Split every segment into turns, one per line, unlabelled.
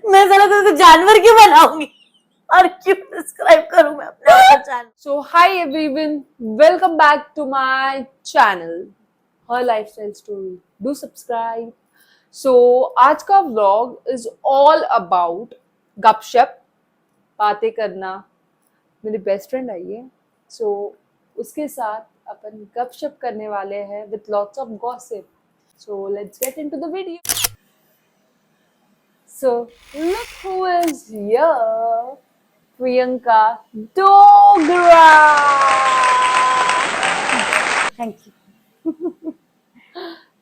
मैं साला को जानवर क्यों बनाऊंगी और क्यों डिस्क्राइब करूं मैं अपने आप को जानवर।
So hi everyone, welcome back to my channel, Her Lifestyle Story. Do subscribe. So आज का vlog is all about गपशप, बातें करना. मेरी बेस्ट फ्रेंड आई है, so उसके साथ अपन गपशप करने वाले हैं with lots of gossip. So let's get into the video. So look who is here. Priyanka Dogra.
Thank you.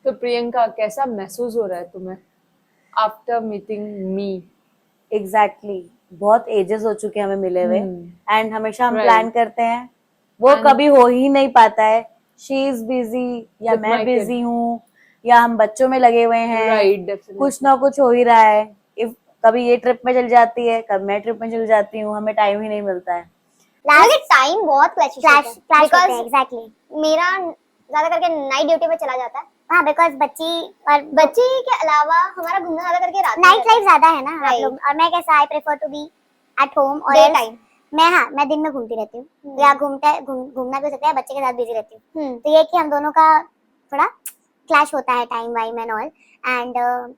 तो प्रियंका, कैसा महसूस हो रहा है तुम्हें आफ्टर मीटिंग मी?
एग्जैक्टली बहुत एजेस हो चुके हैं हमें मिले हुए एंड हमेशा हम
Right.
प्लान करते हैं, वो
And-
कभी हो ही नहीं पाता है। शी इज बिजी या
With
मैं
my
बिजी हूँ या हम बच्चों में लगे हुए हैं।
Right, definitely.
कुछ ना कुछ हो ही रहा है। इफ कभी ये ट्रिप में चल जाती है, कभी मैं ट्रिप में चल जाती हूँ, हमें टाइम ही नहीं मिलता है।
मुझे टाइम बहुत क्लैश
होते हैं,
एग्जैक्टली मेरा ज्यादा करके नाइट ड्यूटी पे चला जाता है। हाँ, बिकॉज बच्ची के अलावा हमारा घूमना ज्यादा करके रात नाइट लाइफ ज्यादा है ना आप लोग। और मैं कैसा, I prefer to be at home और डे टाइम। मैं दिन में घूमती रहती हूँ या घूमना भी हो सकता है, बच्चे के साथ बिजी रहती हूँ। तो ये कि हम दोनों का थोड़ा क्लैश होता है टाइम वाइम एंड ऑल। एंड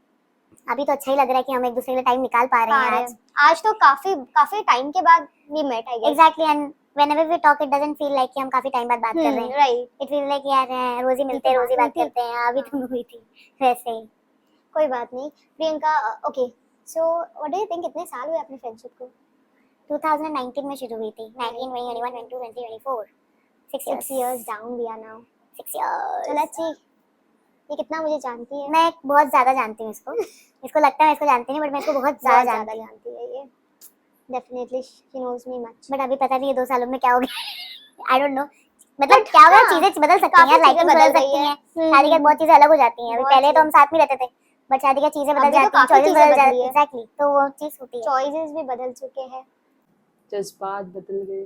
अभी तो अच्छा ही लग रहा है कि हम एक दूसरे के लिए टाइम निकाल पा रहे हैं आज तो काफी टाइम के बाद we met I guess. Exactly, and whenever we talk it doesn't feel like कि हम काफी टाइम बाद बात कर रहे हैं। राइट, इट फील लाइक यार रोज ही मिलते हैं, रोज ही बात करते हैं। अभी तुम हुई थी वैसे ही। कोई बात नहीं Priyanka. Okay, so what do you think, कितने साल हुए अपने फ्रेंडशिप को? 2019 में शुरू हुई थी। 19 21 22 23 24 6 years down we are now 6 years। so let's see ये कितना मुझे जानती है। मैं बहुत ज्यादा जानती हूँ इसको। इसको लगता है मैं इसको जानती नहीं, बट मैं इसको बहुत ज्यादा जानती है। ये definitely she knows me much. But अभी पता नहीं ये 2 सालों में क्या हो गया। आई डोंट नो, मतलब क्या होगा। चीजें बदल सकती हैं, लाइफ बदल सकती हैं, शादी के बाद बहुत चीजें अलग हो जाती हैं। अभी पहले तो हम साथ में रहते थे, बट शादी की चीजें बदल जाती हैं, चॉइसेस बदल जाती हैं। एग्जैक्टली, तो वो चीज होती है। चॉइसेस भी बदल चुके हैं,
जज्बात बदल गए,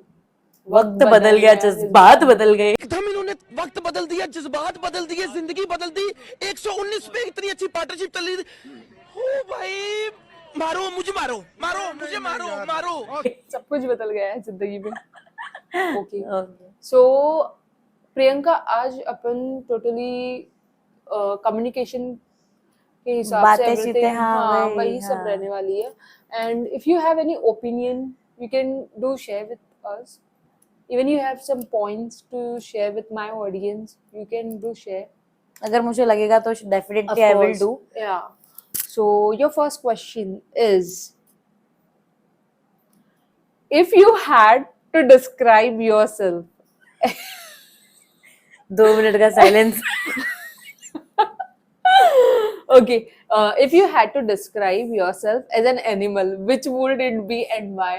वक्त बदल गया, जज्बात बदल गए।
एकदम इन्होंने वक्त बदल दिया, जज्बात बदल दिए, जिंदगी बदल दी। 119 पे इतनी अच्छी पार्टनरशिप चल रही थी। ओ भाई, मारो मुझे, मारो मुझे, मारो।
सब कुछ बदल गया है जिंदगी में. ओके, सो प्रियंका, आज अपन टोटली कम्युनिकेशन के हिसाब से एवरीथिंग, हाँ वही सब रहने वाली है. And if you have any opinion you can do share with us. Even you have some points to share with my audience, you can do share.
अगर मुझे लगेगा तो definitely I will do.
Yeah. So your first question is, if you had to describe yourself.
2 minute का silence.
Okay, if you had to describe yourself as an animal, which would it be and why?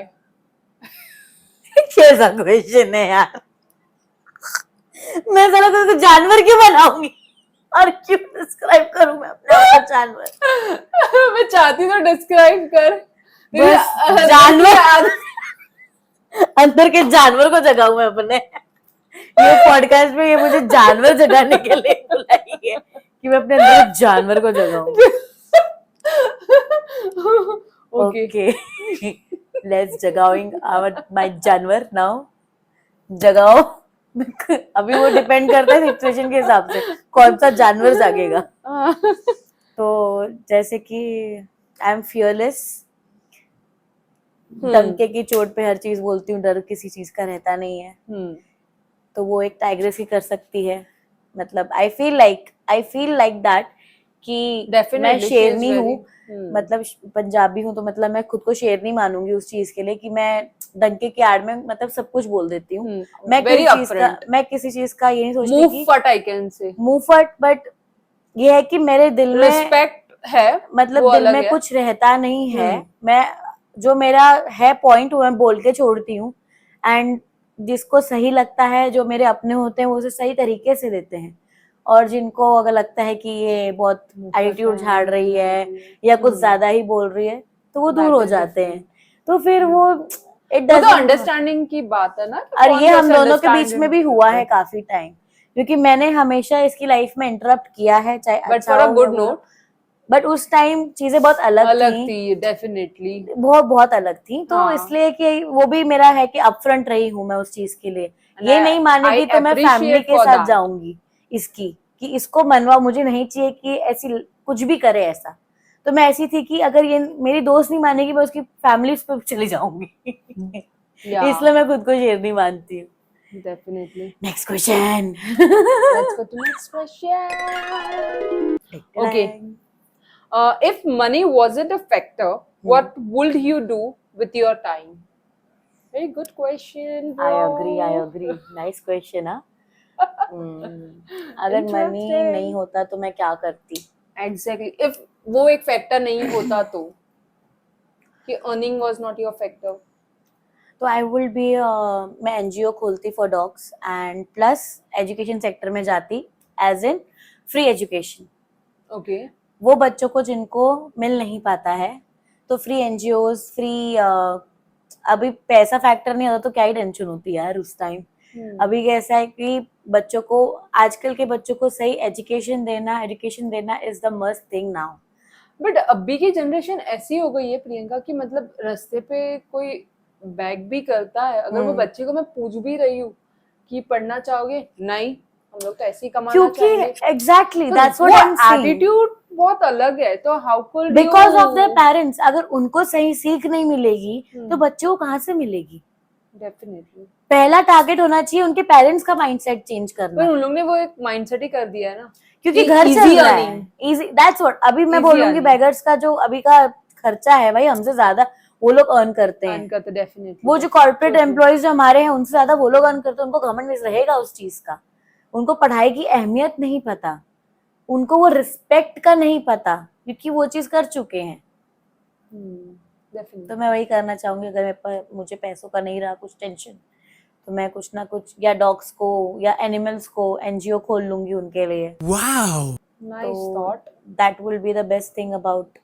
कैसा question है यार. मैं साला को जानवर क्यों बनाऊंगी और क्यों डिस्क्राइब करूं मैं अपने आप को जानवर.
मैं चाहती तो डिस्क्राइब कर.
बस जानवर, अंदर के जानवर को जगाऊं मैं अपने. ये पॉडकास्ट में ये मुझे जानवर जगाने के लिए बुलाई है कि मैं अपने अंदर के जानवर को जगाऊं.
Okay.
लेट्स जगाओइंग माय जानवर नाउ. जगाओ. अभी वो डिपेंड करता है सिचुएशन के हिसाब से कौन सा जानवर जागेगा. तो जैसे कि आई एम फियरलेस. डंके की चोट पे हर चीज बोलती हूँ, डर किसी चीज का रहता नहीं है. तो वो एक टाइग्रेस ही कर सकती है. मतलब आई फील लाइक दैट कि मैं शेरनी हूँ. मतलब पंजाबी हूँ, तो मतलब मैं खुद को शेरनी मानूंगी उस चीज के लिए कि मैं डंके की आड़ में मतलब सब कुछ बोल देती हूँ. मैं किसी चीज का ये नहीं सोचती कि
मुंहफट, आई कैन से
मुंहफट. बट ये है कि मेरे दिल में
रिस्पेक्ट है,
मतलब दिल में कुछ रहता नहीं है. मैं जो मेरा है पॉइंट वो मैं बोल के छोड़ती हूँ. एंड जिसको सही लगता है, जो मेरे अपने होते हैं, वो उसे सही तरीके से देते हैं. और जिनको अगर लगता है कि ये बहुत एटीट्यूड झाड़ रही है या कुछ ज्यादा ही बोल रही है, तो वो दूर हो जाते हैं. तो फिर वो इट डजंट,
अंडरस्टैंडिंग की बात है ना.
और ये हम दोनों के बीच में भी हुआ है काफी टाइम, क्योंकि मैंने हमेशा इसकी लाइफ में इंटरप्ट किया है, चाहे
but for a good note.
But उस टाइम चीजें बहुत अलग
थी डेफिनेटली,
बहुत बहुत अलग थी, तो
हाँ।
इसलिए कि वो भी मेरा है कि अपफ्रंट रही हूँ मैं उस चीज के लिए।
And
ये नहीं मानेगी
I
तो मैं फैमिली
appreciate
के
for
साथ
that.
जाऊंगी इसकी, कि इसको मनवा, मुझे नहीं चाहिए कि ऐसी कुछ भी करे ऐसा। तो मैं ऐसी थी कि अगर ये मेरी दोस्त नहीं मानेगी मैं उसकी फैमिली पे चली जाऊंगी।
Yeah.
इसलिए मैं खुद को शेर नहीं मानती हूँ।
Definitely.
Next question.
Let's go to next question. Okay. If money wasn't a factor, what would you do with your time? Very good question, bro.
I agree. Nice question, हाँ। अगर मनी
Interesting.
नहीं होता तो मैं क्या करती?
Exactly. If वो एक फैक्टर नहीं होता तो, कि earning was not your factor,
तो आई विल बी मैं एनजीओ खोलती for dogs and plus education sector में जाती, as in free education.
Okay,
वो बच्चों को जिनको मिल नहीं पाता है, तो फ्री एनजीओज, फ्री अभी पैसा फैक्टर नहीं होता तो क्या ही टेंशन होती है यार उस टाइम। अभी कैसा है कि बच्चों को, आजकल के बच्चों को सही एजुकेशन देना is the must thing now.
But अभी की जनरेशन ऐसी हो गई है प्रियंका कि मतलब रास्ते पे कोई बैग भी करता है, अगर वो बच्चे को मैं पूछ भी रही हूँ कि पढ़ना चाहोगे, नहीं, हम लोग तो ऐसे ही कमाना
क्योंकि
चाहेंगे।
एग्जैक्टली
तो
that's what I am saying,
attitude बहुत अलग है, तो how could
because of their parents. अगर उनको सही सीख नहीं मिलेगी तो बच्चों को कहाँ से मिलेगी?
डेफिनेटली
पहला टारगेट होना चाहिए उनके पेरेंट्स का माइंडसेट चेंज करना,
पर उन लोग ने वो एक माइंडसेट ही कर दिया है ना,
क्योंकि
कि
घर
easy
चल रहा है,
earning.
Easy, that's what. अभी मैं
Easy
बोलूंगी
earning.
बेगर्स का जो अभी का खर्चा है भाई, हमसे ज्यादा वो लोग अर्न करते हैं।
डेफिनेटली
वो जो कॉर्पोरेट एम्प्लॉयज जो हमारे हैं उनसे ज्यादा वो लोग अर्न करते हैं, उनको घमंड रहेगा उस चीज का। उनको पढ़ाई की अहमियत नहीं पता, उनको वो रिस्पेक्ट का नहीं पता, क्योंकि वो चीज कर चुके हैं। तो मैं वही करना चाहूंगी, अगर मेरे पर मुझे पैसों का नहीं रहा कुछ टेंशन, तो मैं कुछ ना कुछ या डॉग्स को या एनिमल्स को एनजीओ खोल लूंगी उनके लिए।
Wow,
nice thought,
that will be the best thing about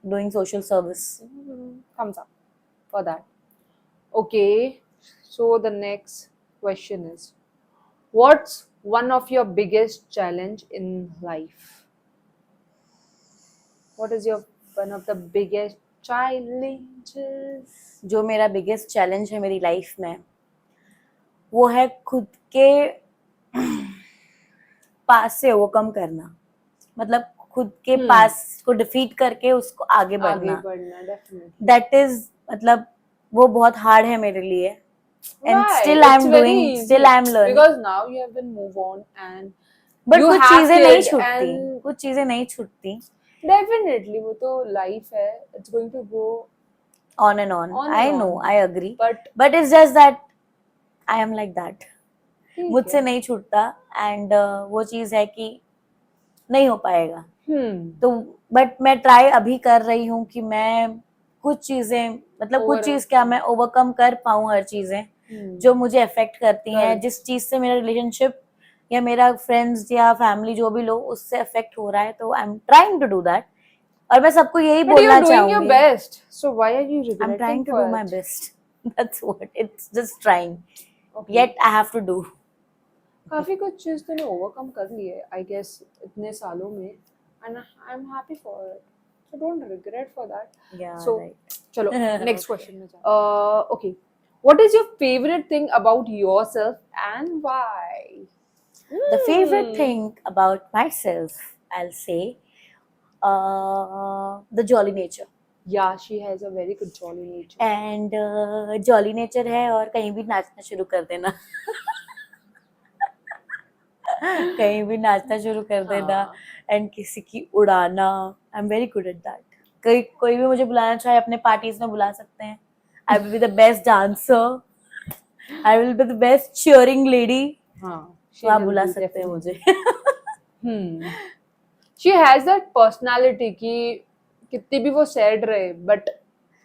doing social service.
thumbs up for that. Okay, so the next question is, what's one of your biggest challenge in life? What is your one of the biggest challenges?
जो मेरा biggest challenge है मेरी life में वो है खुद के पास से ओवरकम करना, मतलब खुद के पास को डिफीट करके उसको आगे बढ़ना।
डेफिनेटली
दैट इज, मतलब वो बहुत हार्ड है मेरे लिए, and still I am doing, still I am learning,
because now you have been move on and
but
you
कुछ
have
चीजें
kid
नहीं छूटती,
and
कुछ चीजें नहीं छूटती।
डेफिनेटली वो तो लाइफ है, it's going to go
on and on,
On and
I
on.
know, I agree,
but
but it's just that I am like that,
ठीक
मुझसे
है।
नहीं छूटता, एंड वो चीज है कि नहीं हो पाएगा। तो बट मैं ट्राई अभी कर रही हूँ कि मैं कुछ चीजें, मतलब कुछ चीज क्या, मैं ओवरकम कर पाऊँ हर चीजें जो मुझे अफेक्ट करती हैं, जिस चीज से मेरा रिलेशनशिप या मेरा फ्रेंड्स या फैमिली जो भी लोग उससे अफेक्ट हो रहा है, तो I am trying to do that. और मैं सबको यही
But
बोलना
you're doing your
चाहूंगी,
best, so why are you
I am
regretting
trying to
for
do my
it?
Best, that's what, it's just trying,
Okay.
Yet I have to do.
काफी कुछ चीज तूने ओवरकम कर ली है I guess इतने सालों में, and I am happy for it, so don't regret for that. So चलो नेक्स्ट क्वेश्चन में जाते। Okay, what is your favourite thing about yourself and why?
The favorite thing about myself, I'll say, the jolly nature.
Yeah, she has a very good jolly nature.
And jolly nature है और कहीं भी नाचना शुरू कर देना। कहीं भी नाचना शुरू कर देना एंड किसी की उड़ाना, I am very good at that. कोई भी मुझे बुलाना चाहे अपने पार्टीज में बुला सकते हैं, आई will be the best dancer, I will be the best cheering lady, तो आप बुला सकते हैं मुझे।
She has that personality कि कितनी भी वो सैड रहे but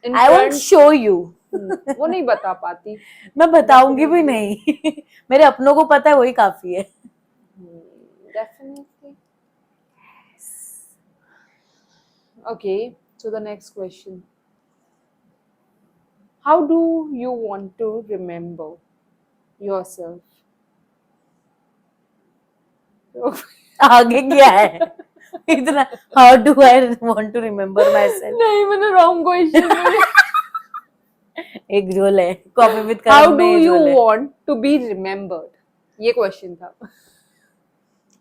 I won't show you,
वो नहीं बता पाती,
मैं बताऊंगी भी नहीं। मेरे अपनों को पता है, वही काफी है।
Definitely. Okay, so the next question. How do you want to remember yourself?
आगे क्या है? इतना how do I want to remember myself.
नहीं मैंने रॉन्ग क्वेश्चन.
एक झोल है coffee with
how
Karan
do
में
यू
झोल है.
वांट टू बी रिमेम्बर्ड, ये क्वेश्चन था.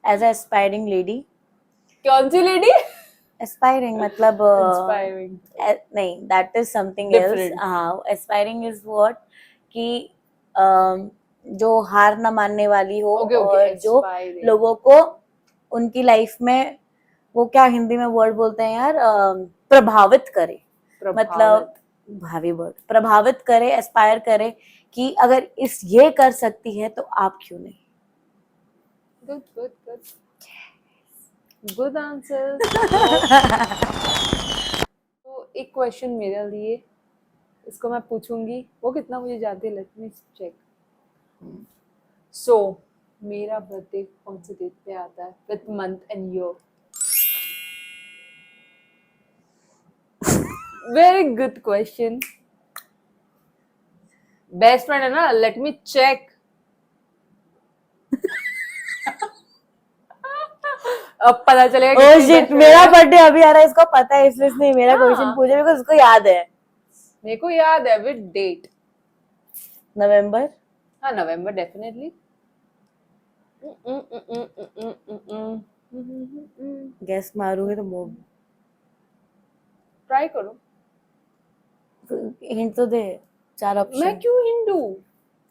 As a aspiring lady.
कौन सी लेडी?
एस्पायरिंग मतलब
इंस्पायरिंग.
नहीं, that is something
Different.
Else. हाँ, एस्पायरिंग इज व्हाट कि जो हार न मानने वाली हो
Okay, okay,
और जो
aspiring.
लोगों को उनकी लाइफ में वो क्या हिंदी में वर्ड बोलते हैं यार, प्रभावित करे. मतलब भावी वर्ड, प्रभावित करे, एस्पायर करे कि अगर ये कर सकती है तो आप क्यों नहीं.
Good good good good answer. तो एक क्वेश्चन मेरे लिए, इसको मैं पूछूंगी, वो कितना मुझे जानती है, लेट मी चेक. सो मेरा बर्थडे कौन से डेट पे आता है, with month and year? Very good question. Best friend है ना, लेट मी चेक. अब पता चलेगा.
ओह
कितनी
शिट,
best
मेरा
friend है.
बर्थडे अभी आ रहा है, इसको पता है इसलिए इसने मेरा
हाँ.
क्वेश्चन पूछा, बिकॉज़ उसको याद है.
मेरे को याद है विद डेट.
नवंबर.
हाँ नवंबर डेफिनेटली.
गेस मारूंगी तो वो
ट्राई करो.
हिंट तो दे. 4
मैं
ऑप्शन.
क्यों Hindu?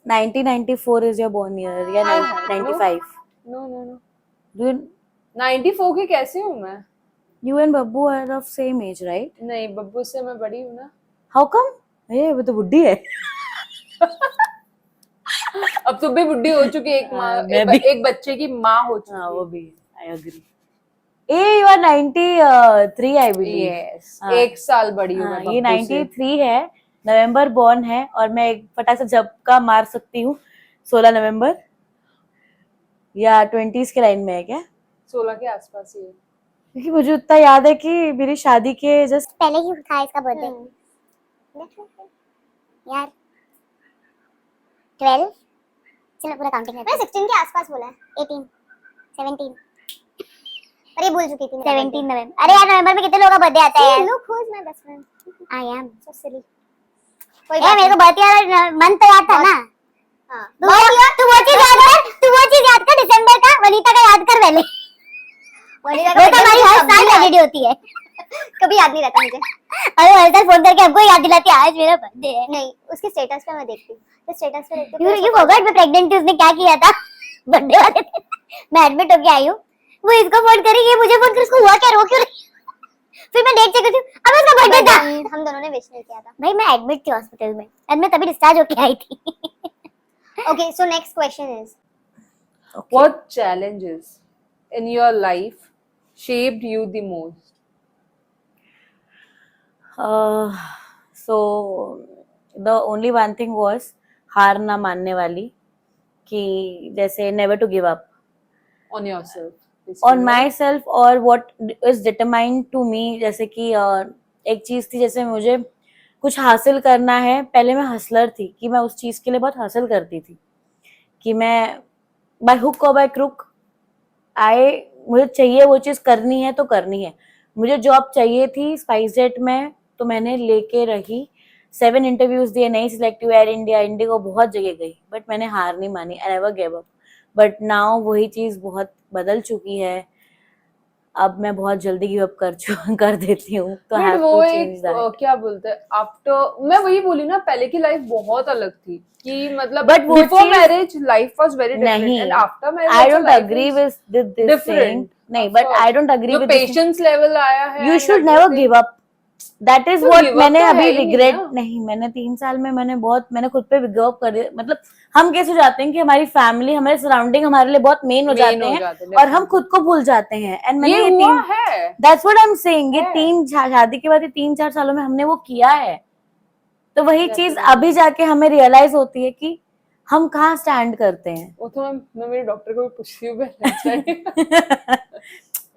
1994 is your born year या
हाँ,
95?
No no no.
You
94 की कैसे हूँ मैं?
you and Babbu are of same age, right?
नहीं, बब्बू से मैं बड़ी हूँ ना.
How come? ये वो तो बुड्ढी है.
अब तुम भी बुढ़ी हो चुकी है, एक माँ,
हाँ, मैं भी.
एक बच्चे की माँ हो चुकी
हाँ
है.
वो भी. I agree. You are 93 I believe.
Yes,
हाँ.
एक साल बड़ी हूँ
हाँ,
मैं
ये
बब्बू से.
93 है, नवंबर बॉर्न है, और मैं एक फटाक से झपका मार सकती हूँ 16 नवंबर, या 20s के लाइन में है क्या?
16 के आसपास ही है.
क्योंकि मुझे उतना याद है कि मेरी शादी के जस्ट
पहले ही था इसका बर्थडे. यार 12, चलो पूरा काउंटिंग करते हैं. 16 के आसपास बोला है. 18, 17. अरे भूल चुकी थी. 17 नवंबर. अरे यार नवंबर में कितने लोगों का बर्थडे आता है यार. Look who is my best friend. I am so silly. कोई बात मेरे को बर्थडे मंथ तो याद था ना. हां तू वो चीज याद कर दिसंबर का. वनीता का याद कर पहले. वनीता का तो हमारी हर साल हॉलिडे होती है. कभी याद नहीं रहता मुझे. अरे हर साल फोन करके हमको याद दिलाती है आज मेरा बर्थडे है. नहीं, उसके स्टेटस पे मैं देखती हूँ. तो स्टेटस पे देखती हूँ. यू फॉरगॉट मैं प्रेग्नेंट थी. उसने क्या किया था बर्थडे वाले दिन. मैं एडमिट होके आई हूँ. वो इसको फोन करी, ये मुझे फोन कर, उसको हुआ क्या, रो क्यों रही. फिर मैं डेट चेक करती हूँ, अब उसका बर्थडे था. हम दोनों ने विश नहीं किया था भाई. मैं एडमिट थी हॉस्पिटल में और मैं तभी डिस्चार्ज होके आई थी. Okay so next question is
What challenges in your life shaped you the most?
So the only one thing was हार ना मानने वाली, कि जैसे never to give up
On yourself.
on myself और what is determined to me. जैसे कि एक चीज थी, जैसे मुझे कुछ हासिल करना है. पहले मैं हसलर थी कि मैं उस चीज के लिए बहुत हासिल करती थी, कि मैं बाय हुक और बाय क्रुक मुझे चाहिए वो चीज करनी है तो करनी है. मुझे जॉब चाहिए थी स्पाइस जेट में, तो मैंने लेके रही. 7 इंटरव्यूज दिए, नहीं सिलेक्ट हुई. एयर इंडिया, इंडिगो, बहुत जगह गई, बट मैंने हार नहीं मानी. I never give up. But now वही चीज बहुत बदल चुकी है. अब मैं बहुत जल्दी गिव अप कर देती हूँ. तो
But वो एक क्या बोलते हैं, आफ्टर, मैं वही बोली ना, पहले की लाइफ बहुत अलग थी कि मतलब
But वो
बिफोर
चीज-
marriage life was very different
नहीं,
and after marriage
I don't agree with this
different.
Thing. नहीं, बट आई डोंट अग्री
जो
विद
पेशेंस लेवल आया है,
you should never give up. That is
तो
what
give up
मैंने
तो है
अभी
ही नहीं
रिग्रेट
ना.
नहीं. मैंने 3 साल में मैंने खुद पे गिव अप कर दिया. मतलब हम कैसे हो जाते हैं कि हमारी फैमिली, हमारे सराउंडिंग हमारे लिए बहुत मेन हो
Main
जाते
हो
हैं,
जाते हैं,
और हम
definitely.
खुद को भूल जाते हैं. एंड मैंने
ये
ये
हुआ
3
है.
That's what I am saying. ये
है.
3 शादी के बाद ये 3-4 सालों में हमने वो किया है. तो वही चीज
Definitely.
अभी जाके हमें रियलाइज होती है कि हम कहाँ स्टैंड करते हैं.
वो तो मैं मेरे डॉक्टर को भी पूछती हूँ पहले.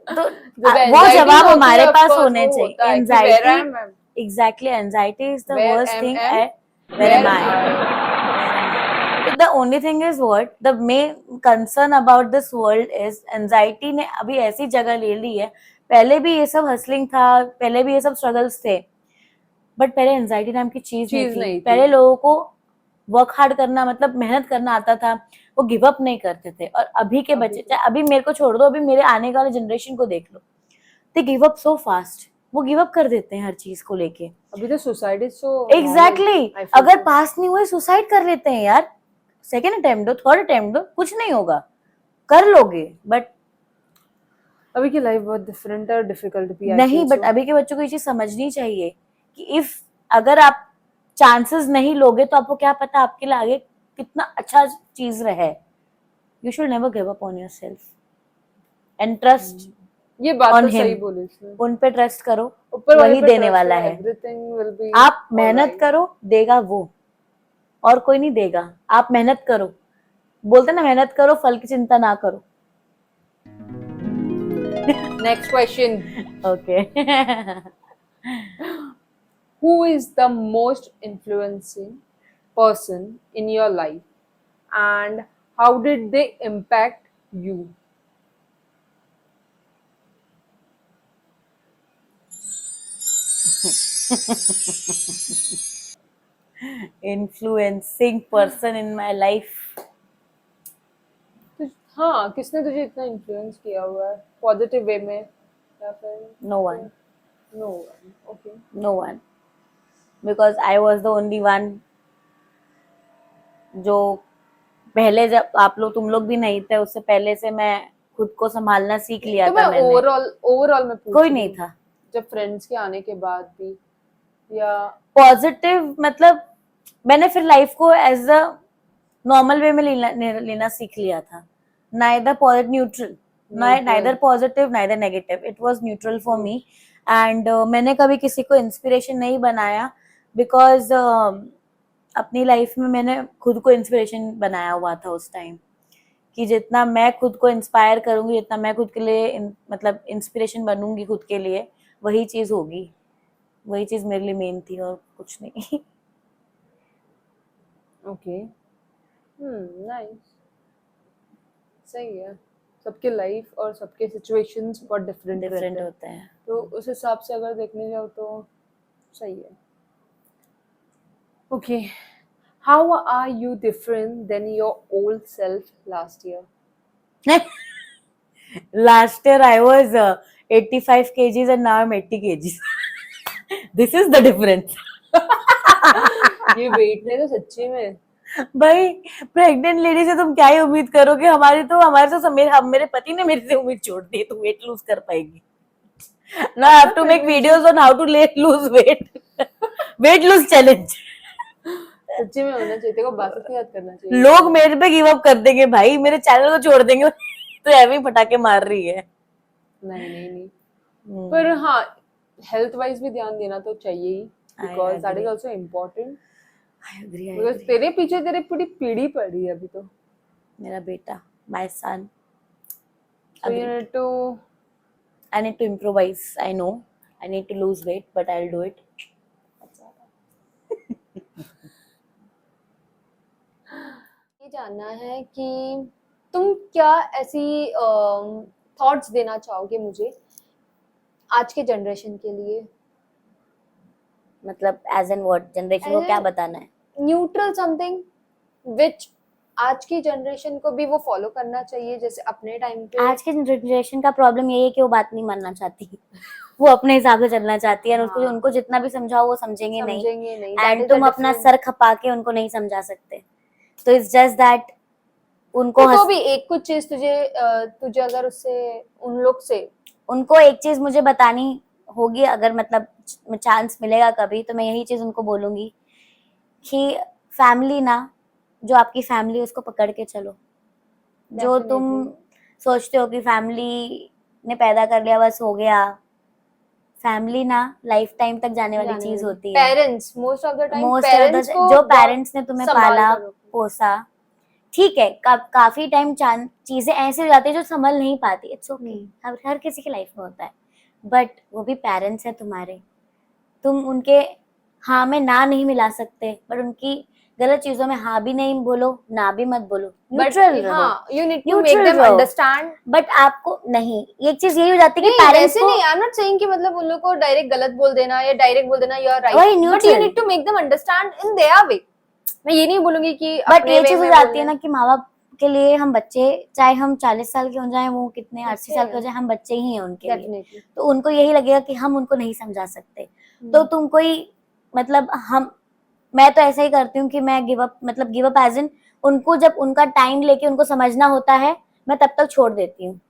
तो
जब
वो
anxiety
जवाब
होती
हमारे
है, of
पास
course,
होने
वो
चाहिए.
होता है कि where am
anxiety,
I?
Exactly, anxiety is the
Where
worst
am
thing.
I?
Where am I? the only thing is what the main concern about this world is anxiety ने अभी ऐसी जगह ले ली है. पहले भी ये सब हसलिंग था, पहले भी ये सब स्ट्रगल्स थे, बट पहले एंजाइटी नाम की चीज नहीं थी. पहले लोगों को वर्क हार्ड करना मतलब मेहनत करना आता था, वो गिव अप नहीं करते थे. और अभी के बच्चे, चाहे अभी मेरे को छोड़ दो, अभी मेरे आने वाले जनरेशन को देख लो, they give up so fast. वो गिव अप कर देते हैं हर चीज को लेके.
अभी तो सुसाइड इज सो
एग्जैक्टली. अगर पास नहीं हुए सुसाइड कर लेते हैं यार. सेकेंड अटेम्प्ट दो, थर्ड अटेम्प्ट दो, कुछ नहीं होगा, कर लोगे. बट
अभी की लाइफ बहुत डिफरेंट और डिफिकल्ट भी
नहीं. बट अभी के बच्चों को ये चीज समझनी चाहिए कि इफ अगर आप चांसेस नहीं लोगे तो आपको क्या पता आपके लिए आगे कितना अच्छा चीज रहे. You should never give up on yourself and trust.
ये बात
on
तो
him.
सही बोली इसने.
उन पे ट्रस्ट करो,
ऊपर वाले
वही
पे
देने
trust
वाला
है,
है.
everything will be
आप मेहनत
alright.
करो, देगा वो, और कोई नहीं देगा. आप मेहनत करो, बोलते ना मेहनत करो, फल की चिंता ना करो.
Next question.
Okay.
Who is the most influencing person in your life and how did they impact you?
Influencing person in my life.
हाँ, किसने तुझे इतना इन्फ्लुएंस किया हुआ है पॉजिटिव वे में या फिर
No one.
No one? Okay.
No one. Because I was the only one जो पहले, जब आप लोग तुम लोग भी नहीं थे, उससे पहले से मैं खुद को संभालना सीख लिया
तो
था.
मैं
मैंने
ओवरऑल में पूछ
कोई
रही
नहीं
हूँ,
था
जब फ्रेंड्स के आने के बाद भी या
पॉजिटिव. मतलब मैंने फिर लाइफ को एज अ नॉर्मल वे में लेना सीख लिया था. neither neutral, neither positive neither negative, it was neutral for me. and मैंने कभी किसी को इंस्पिरेशन नहीं बनाया because अपनी लाइफ में मैंने खुद को इंस्पिरेशन बनाया हुआ था उस टाइम, कि जितना मैं खुद को इंस्पायर करूंगी, जितना मैं खुद के लिए मतलब इंस्पिरेशन बनूंगी खुद के लिए, वही चीज होगी. वही चीज मेरे लिए मेन थी और कुछ नहीं.
ओके. नाइस. सही है. सबके लाइफ और सबके सिचुएशंस बहुत डिफरेंट
डिफरेंट होते हैं.
तो उस हिसाब से अगर देखने जाओ तो सही है. Okay. How are you different than your old self last year?
Last year I was 85 kgs and now I'm 80 kgs. This is the difference.
ये वेट ने तो सच्ची में
भाई प्रेग्नेंट लेडी से तुम क्या ही उम्मीद करोगे. हमारे तो मेरे पति ने मेरे से उम्मीद छोड़ दी तो वेट लूज कर पाएगी. Now I have to make videos on how to lose weight. Weight lose challenge.
सच्ची में होना चाहिए. देखो बात की याद करना चाहिए.
लोग मेरे पे गिव अप कर देंगे भाई, मेरे चैनल को छोड़ देंगे. तो ऐसे ही पटाखे मार रही है.
नहीं. पर हाँ, हेल्थ वाइज भी ध्यान देना तो चाहिए ही, because that is also important.
I agree.
Because तेरे पीछे तेरी पूरी पीढ़ी पड़ी है अभी तो.
मेरा बेटा, my son.
So you need to
I need to improvise. I know. I need to lose weight, but I'll do it.
ये जानना है कि तुम क्या ऐसी थॉट्स देना चाहोगे मुझे आज के जनरेशन के लिए?
मतलब as in what? जनरेशन को क्या बताना है?
न्यूट्रल समथिंग विच आज की जनरेशन को भी वो फॉलो करना चाहिए, जैसे अपने टाइम पे.
आज के जनरेशन का प्रॉब्लम यही है कि वो बात नहीं मानना चाहती. वो अपने हिसाब से चलना चाहती है और उसको उनको जितना भी समझाओ वो समझेंगे नहीं. एंड तुम अपना सर खपा के उनको नहीं समझा सकते. तो इट्स जस्ट दैट उनको
तो भी एक कुछ चीज तुझे अगर उससे उन लोग से
उनको एक चीज मुझे बतानी होगी, अगर मतलब चांस मिलेगा कभी, तो मैं यही चीज उनको बोलूंगी कि फैमिली ना, जो आपकी फैमिली उसको पकड़ के चलो. जो तुम सोचते हो कि फैमिली ने पैदा कर लिया बस हो गया, फैमिली ना लाइफ टाइम तक जाने वाली चीज होती है.
Parents most of the time
जो पेरेंट्स ने तुम्हें पाला पोसा, ठीक है, काफी टाइम चीजें ऐसी हो जाती है जो संभल नहीं पाती. इट्स ओके, हर किसी की लाइफ में होता है. बट वो भी पेरेंट्स है तुम्हारे. तुम उनके हाँ में ना नहीं मिला सकते, बट उनकी गलत चीजों में हाँ भी नहीं बोलो, ना भी मत बोलो,
बट
न्यूट्रल रहो।
हाँ, you need to
Neutral
make them
रहो।
अंडरस्टैंड।
बट आपको नहीं, एक चीज यही हो जाती है कि
नहीं
पेरेंट्स
वैसे
को
नहीं, आई एम नॉट सेइंग कि मतलब उन लोग को डायरेक्ट गलत बोल देना या डायरेक्ट बोल देना यू आर
वही
right, but you
neutral।
Need to make them understand in their way. मैं ये नहीं बोलूंगी कि
बट
अपने
ये
वे
चीज हो
में
जाती
बोलना
है ना कि माँ बाप के लिए हम बच्चे, चाहे हम 40 साल के हो जाए, वो कितने 80
बच्चे
साल के हो
हैं।
जाए, हम बच्चे ही हैं उनके लिए।
डेफिनेटली।
तो उनको यही लगेगा कि हम उनको नहीं समझा सकते। तो तुम कोई मतलब हम, मैं तो ऐसा ही करती हूँ कि मैं गिव अप एज इन, उनको जब उनका टाइम लेके उनको समझना होता है, मैं तब तक छोड़ देती हूँ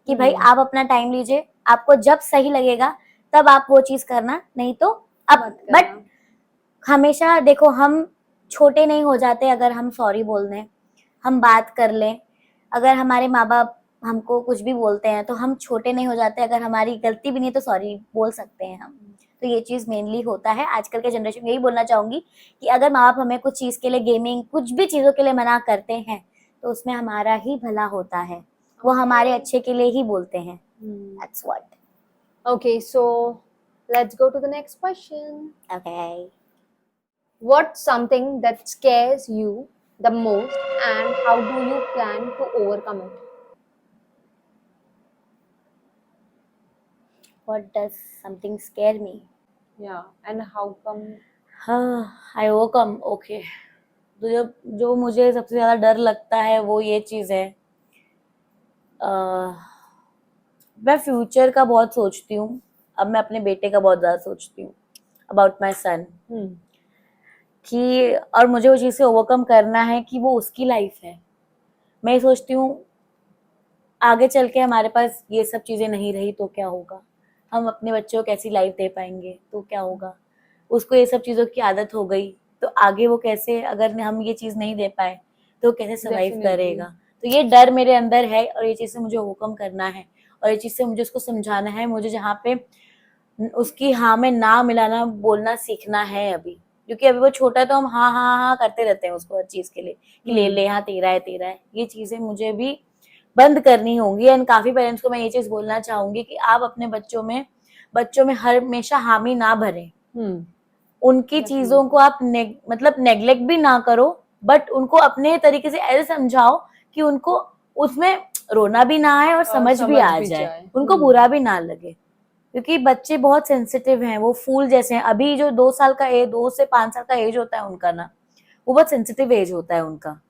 कि भाई आप अपना टाइम लीजिए, आपको जब सही लगेगा तब आप वो चीज करना, नहीं तो अब। बट हमेशा देखो, हम छोटे नहीं हो जाते अगर हम सॉरी बोल दें, हम बात कर लें। अगर हमारे माँ बाप हमको कुछ भी बोलते हैं तो हम छोटे नहीं हो जाते, अगर हमारी गलती भी नहीं तो सॉरी बोल सकते हैं हम। तो ये चीज मेनली होता है आजकल के जनरेशन में। यही बोलना चाहूंगी कि अगर माँ बाप हमें कुछ चीज के लिए, गेमिंग कुछ भी चीजों के लिए मना करते हैं तो उसमें हमारा ही भला होता है, वो हमारे अच्छे के लिए ही बोलते हैं। That's what.
Okay, so let's go to the next question.
Okay.
What's something that scares you the most and how do you plan to overcome it?
What does something scare me?
Yeah, and how come?
I overcome. Okay. तो जो मुझे सबसे ज्यादा डर लगता है वो ये चीज है, मैं फ्यूचर का बहुत सोचती हूँ। अब मैं अपने बेटे का बहुत ज्यादा सोचती हूँ, अबाउट माई सन, कि और मुझे वो चीज से ओवरकम करना है कि वो उसकी लाइफ है। मैं सोचती हूँ आगे चल के हमारे पास ये सब चीजें नहीं रही तो क्या होगा, हम अपने बच्चों को कैसी लाइफ दे पाएंगे, तो क्या होगा। उसको ये सब चीजों की आदत हो गई तो आगे वो कैसे, अगर हम ये चीज नहीं दे पाए तो कैसे सर्वाइव करेगा। तो ये डर मेरे अंदर है और ये चीज से मुझे ओवरकम करना है और ये चीज से मुझे उसको समझाना है। मुझे जहाँ पे उसकी हाँ में ना मिलाना, बोलना सीखना है अभी, क्योंकि अभी वो छोटा है तो हम हाँ हाँ हाँ करते रहते हैं उसको हर चीज के लिए कि ले ले, हाँ तेरा है तेरा है। ये चीजें मुझे भी बंद करनी होंगी। एंड काफी पेरेंट्स को मैं ये चीज बोलना चाहूंगी कि आप अपने बच्चों में हमेशा हामी ना भरें। उनकी चीजों को आप मतलब नेग्लेक्ट भी ना करो, बट उनको अपने तरीके से ऐसे समझाओ कि उनको उसमें रोना भी ना आए और समझ भी आ जाए, उनको बुरा भी ना लगे। क्योंकि बच्चे बहुत सेंसिटिव हैं, वो फूल जैसे हैं। अभी जो 2 से 5 साल का एज होता है उनका ना, वो बहुत सेंसिटिव एज होता है उनका।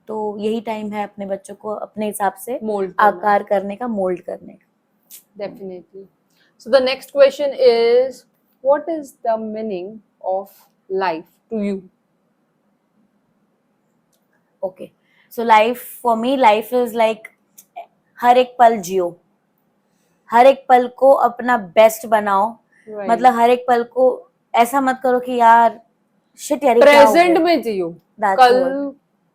तो यही टाइम है अपने बच्चों को अपने हिसाब से आकार करने का, मोल्ड करने का।
Definitely. So the next question is, what is the meaning of life to you?
Okay. So life, for me, life is like हर एक पल जियो, हर एक पल को अपना बेस्ट बनाओ।
Right.
मतलब हर एक पल को ऐसा मत करो कि यार शिट यार
प्रेजेंट में जियो।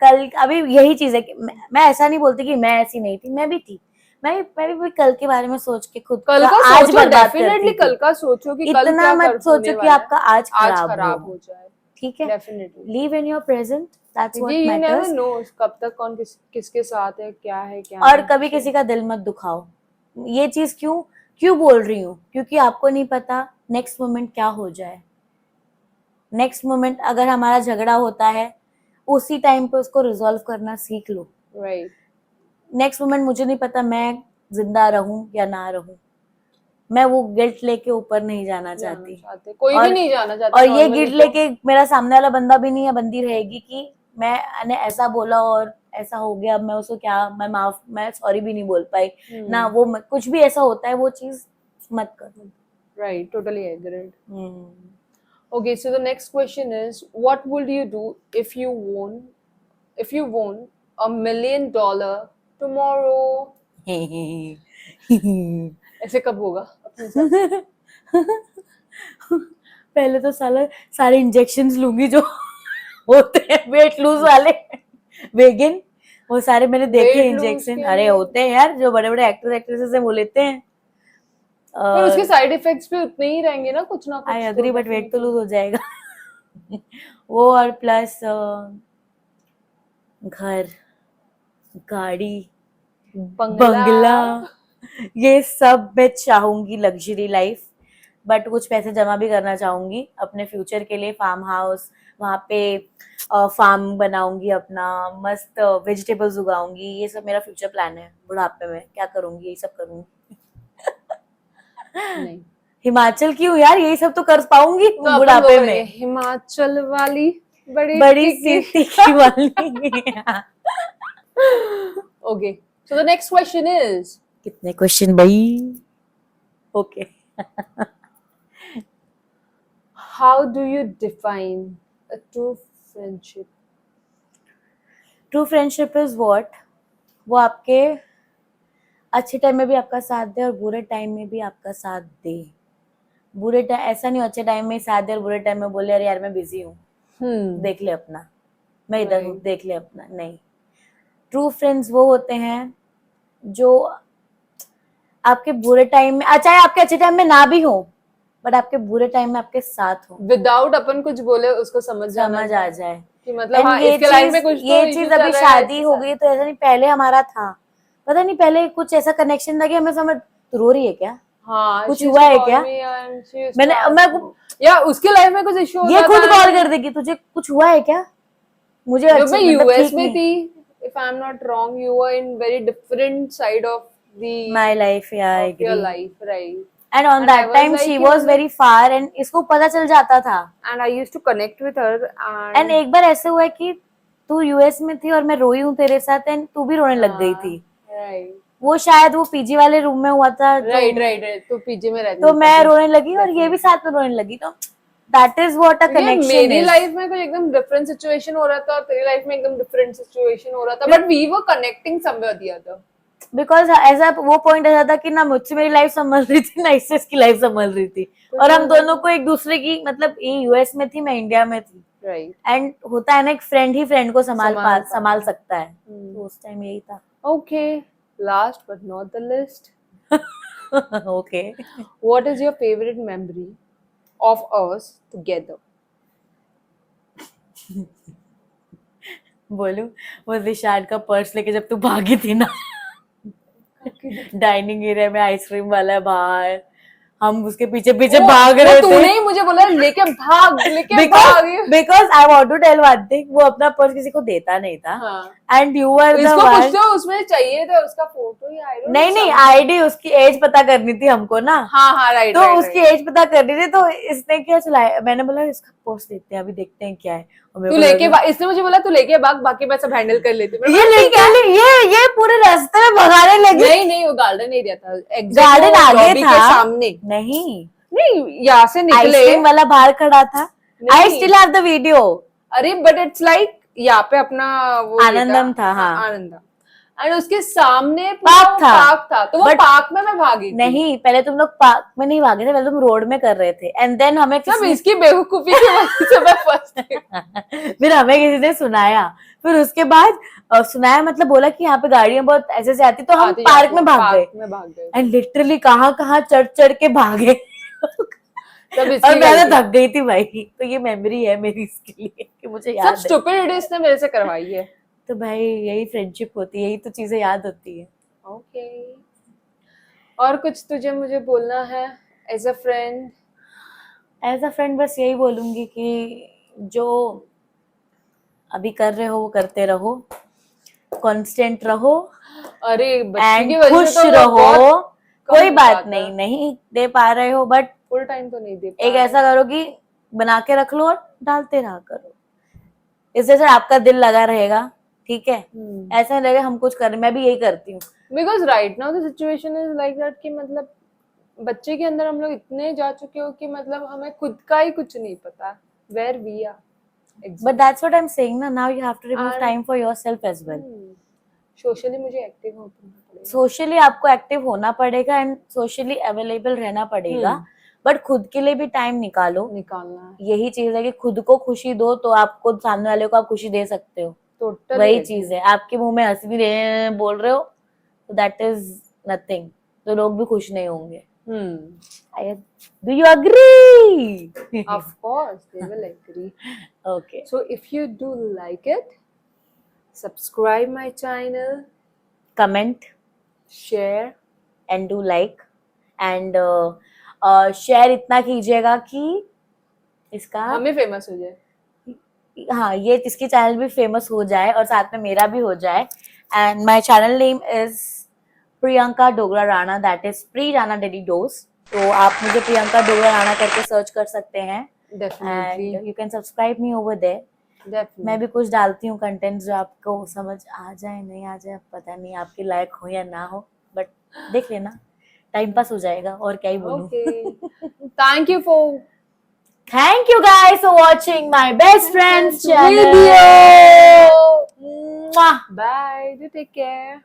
कल अभी यही चीज है कि मैं ऐसा नहीं बोलती कि मैं ऐसी नहीं थी, मैं भी थी। मैं भी कल के बारे में सोच के खुद
कल का
आज
सोचो,
बर्बाद
डेफिनेटली कल का सोचो कि कल
इतना
क्या
मत सोचो कि आपका आज खराब
हो जाए।
ठीक है,
definitely
live in your present, that's what
you never
matters.
No कब तक कौन किसके साथ है, क्या है
और कभी किसी का दिल मत दुखाओ। ये चीज क्यों बोल रही हूँ, क्योंकि आपको नहीं पता नेक्स्ट मोमेंट क्या हो जाए। नेक्स्ट मोमेंट अगर हमारा झगड़ा होता है, उसी टाइम पे उसको रिजॉल्व करना सीख लो।
राइट।
नेक्स्ट मोमेंट मुझे नहीं पता मैं जिंदा रहूं या ना रहूं, मैं वो गिल्ट लेके ऊपर नहीं जाना चाहती।
कोई भी नहीं जाना चाहता।
और ये गिल्ट लेके मेरा सामने वाला बंदा भी नहीं या बंदी रहेगी कि मैंने ऐसा बोला और ऐसा हो गया, अब मैं उसको क्या, मैं सॉरी भी नहीं बोल पाई ना, वो कुछ भी ऐसा होता है, वो चीज मत करो।
Right, totally agreed. Okay, so the next question is, what would you do if you won $1 million tomorrow? ऐसे कब होगा अपने साथ?
पहले तो सारे इंजेक्शंस लूंगी जो होते हैं वेट लूज वाले, वेगन, वो सारे मैंने देखे इंजेक्शन। अरे होते हैं यार, जो बड़े बड़े एक्टर एक्ट्रेसेस हैं वो लेते हैं।
पर उसके साइड इफेक्ट्स भी उतने ही रहेंगे ना, कुछ ना कुछ।
आई अग्री, बट वेट तो लूज हो जाएगा। वो और प्लस घर, गाड़ी, बंगला, ये सब मैं चाहूंगी, लग्जरी लाइफ। बट कुछ पैसे जमा भी करना चाहूंगी अपने फ्यूचर के लिए, फार्म हाउस, वहाँ पे फार्म बनाऊंगी अपना, मस्त वेजिटेबल्स उगाऊंगी, ये सब मेरा फ्यूचर प्लान है। बुढ़ापे में क्या करूंगी, यही सब करूंगी।
नहीं
हिमाचल क्यों यार, यही सब तो कर पाऊंगी
तो अपन
बुढ़ापे
वो
में।
हिमाचल वाली बड़ी
बड़ी सी
टिक्की।
तीखी वाली।
Okay, so the next question is,
कितने क्वेश्चन भाई? Okay.
how do you define a true friendship?
True friendship is what, वो आपके अच्छे टाइम में भी आपका साथ दे और बुरे टाइम में भी आपका साथ दे। बुरे टाइम ऐसा नहीं हो, अच्छे टाइम में साथ दे और बुरे टाइम में बोले अरे यार मैं बिजी हूँ, देख ले अपना, मैं इधर हूँ, देख ले अपना। नहीं, ट्रू फ्रेंड्स वो होते हैं जो आपके बुरे टाइम में, चाहे आपके अच्छे टाइम में ना भी हो, बट आपके बुरे टाइम में आपके साथ हो,
विदाउट अपन कुछ बोले उसको समझ
समझ आ जाए
कि मतलब हाँ,
ये
इसके लाइफ में कुछ तो
ये
issue
चीज
चल
अभी
रहा है
शादी
इसके
हो
साथ।
गई तो ऐसा नहीं, पहले हमारा था, पता नहीं पहले कुछ ऐसा कनेक्शन था कि हमें समझ, तू रो रही है क्या,
हाँ,
कुछ
she used
हुआ
to
है
call
क्या?
me and she used
मैंने
to
मैं
ask me। या उसके लाइफ में कुछ इशू
ये
होता
खुद
था
कॉल कर देगी, तुझे कुछ हुआ है क्या, मुझे
जब
अच्छे
मैं
मतलब
यूएस
ठीक
में
नहीं,
थी, if I'm not wrong, you were in very different side of the
my life, या I
of your
agree.
life, right?
And on
And I
that
was
time
like
she
कि
वाज
मतलब-
very far and इसको पता चल जाता था।
And I used to connect with her
and
and
एक बार ऐसे हुआ है कि तू यूएस में थी और मैं रोई हूँ तेरे साथ एंड तू भी रोने लग गई थी।
right,
वो शायद वो पीजी वाले रूम में हुआ था,
right, तो पीजी में रहती
तो
थी
मैं
तभी।
रोने लगी और ये भी साथ में रोने लगी, तो दैट इज व्हाट अ
ये
कनेक्शन
मेरी
इज।
लाइफ में कुछ एकदम डिफरेंट सिचुएशन हो रहा था और तेरी लाइफ में एकदम डिफरेंट सिचुएशन हो रहा था, but we were connecting somewhere the other.
Because ऐसा वो पॉइंट ऐसा था कि ना मुझसे मेरी लाइफ संभल रही थी, ना इससे इसकी लाइफ संभल रही थी, और हम दोनों को एक दूसरे की, मतलब ये यूएस में थी, मैं इंडिया में थी,
राइट,
एंड होता है ना एक फ्रेंड ही फ्रेंड को
संभाल
संभाल सकता है, तो उस टाइम यही था।
Okay, last but not the list,
okay.
What is your favourite memory of us together?
बोलूं, वो रिशार्ड का पर्स लेके जब तू भागी थी ना, डाइनिंग एरिया में आइसक्रीम वाला है बाहर, हम उसके पीछे पीछे भाग रहे थे।
तूने ही मुझे बोला लेके भाग
because I want to tell one thing, वो अपना पर्स किसी को देता नहीं था, एंड यू वर द
इसको
वन।
पूछते हो उसमें चाहिए था उसका फोटो या आई डोंट
नहीं आईडी, उसकी एज पता करनी थी हमको ना,
हाँ राइट,
तो उसकी एज पता करनी थी, तो इसने क्या चलाया, मैंने बोला इसका पर्स लेते हैं, अभी देखते हैं क्या है, और मेरे
तू
को
लेके
लगा-
इसने मुझे बोला तू लेके भाग, बाकी मैं सब हैंडल कर लेती हूँ।
ये लिटरली ये पूरे रास्ते में भगाने लगी।
नहीं वो गार्डन एरिया था,
गार्डन आगे
लॉबी
था
के सामने,
नहीं,
यहाँ से निकले,
आइसक्रीम वाला बाहर खड़ा था, I still have the video.
अरे बट इट्स लाइक यहाँ पे अपना वो
आनंदम था, हाँ।
आनंदम, एंड उसके सामने
पार्क
था, तो वो
But-
पार्क में मैं भागी थी।
नहीं, पहले तुम लोग पार्क में नहीं भागे थे, पहले तुम रोड में कर रहे थे, एंड देन हमें
सब इसकी बेवकूफी की वजह से मैं फंस गई।
फिर हमें किसी ने सुनाया, फिर उसके बाद सुनाया मतलब बोला कि यहाँ पे गाड़ियां बहुत ऐसे से आती, तो हम पार्क में भाग गए, एंड लिटरली कहाँ चढ़ के भागे, और मैं थक गई थी भाई। तो ये मेमोरी है मेरी इसके लिए कि मुझे
सब
याद है।
स्टूपिडिटीज ने मेरे से करवाई है।
तो भाई यही फ्रेंडशिप होती है, यही तो चीजें याद होती है।
ओके, और कुछ तुझे मुझे बोलना है as a friend?
As a friend बस यही बोलूंगी कि जो अभी कर रहे हो वो करते रहो, कांस्टेंट रहो,
अरे बच्ची
एंड
की वजह
खुश
से तो
रहो। कोई
कम
बात
आता
नहीं,
है।
नहीं दे पा रहे हो, बट
फुल टाइम तो नहीं दे पा
एक
रहे।
ऐसा करो कि बना के रख लो और डालते रहा करो, इससे सर आपका दिल लगा रहेगा, ठीक है। ऐसा नहीं लगेगा हम कुछ कर रहे, मैं भी यही करती हूँ।
Because right now the situation is like that कि मतलब बच्चे के अंदर हम लोग इतने जा चुके हो कि मतलब हमें खुद का ही कुछ नहीं पता where we are.
But that's what I'm saying ना, now you have to remove
And-
time for yourself as well.
Socially मुझे एक्टिव होना पड़ेगा,
सोशली आपको एक्टिव होना पड़ेगा एंड सोशली अवेलेबल रहना पड़ेगा, बट खुद के लिए भी टाइम निकालो।
निकालना है
यही चीज है कि खुद को खुशी दो तो आपको सामने वाले को आप खुशी दे सकते हो।
टोटल।
वही चीज है, आपके मुंह में हंसी भी बोल रहे हो तो दैट इज नथिंग, तो लोग भी खुश नहीं होंगे। Do you agree?
Of course they will agree.
Okay.
So if you do like it, subscribe my channel,
Comment
share,
and do like, and share इतना कीजिएगा कि इसका
हमें फेमस हो जाए,
हाँ ये इसकी चैनल भी फेमस हो जाए और साथ में मेरा भी हो जाए. And my channel name is Priyanka Dogra Rana, that is pre Rana daddy dose. तो आप मुझे प्रियंका डोगरा राणा करके सर्च कर सकते हैं
definitely
and you can subscribe me over there. मैं भी कुछ डालती हूँ कंटेंट जो आपको समझ आ जाए नहीं आ जाए पता नहीं, आपके लायक हो या ना हो, बट देख लेना, टाइम पास हो जाएगा और क्या ही बोलूं.
Okay. Thank you for
Thank you guys for watching my best friend's channel.
video.
Mwah.
Bye. Do take care.